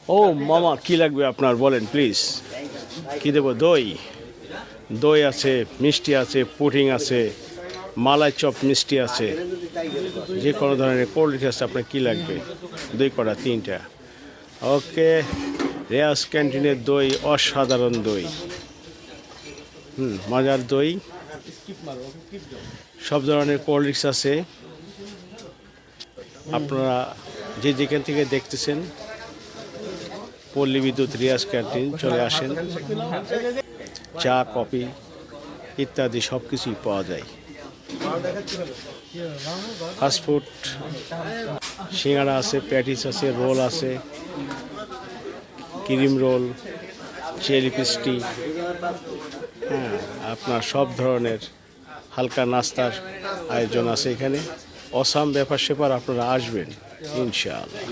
ও মামা, কি লাগবে আপনার বলেন প্লিজ। কি দেবো? দই, দই আছে, মিষ্টি আছে, পুডিং আছে, মালাই চপ মিষ্টি আছে, যে কোনো ধরনের কোল্ড ড্রিঙ্কস আছে। আপনার কী লাগবে? দই কড়া 3টা। ওকে, রেয়াজ ক্যান্টিনের দই অসাধারণ দই, মজার দই। সব ধরনের কোল্ড ড্রিঙ্কস আছে। আপনারা যে যেখান থেকে দেখতেছেন পল্লী বিদ্যুৎ রিয়াজ ক্যান্টিন চলে আসেন। চা, কফি ইত্যাদি সব কিছুই পাওয়া যায়। ফাস্টফুড, সিঙ্গাড়া আছে, প্যাটিস আছে, রোল আছে, ক্রিম রোল, চেরি পেস্ট্রি, আপনার সব ধরনের হালকা নাস্তার আয়োজন আছে এখানে। অসাম ব্যাপার স্যাপার, আপনারা আসবেন ইনশাআল্লাহ।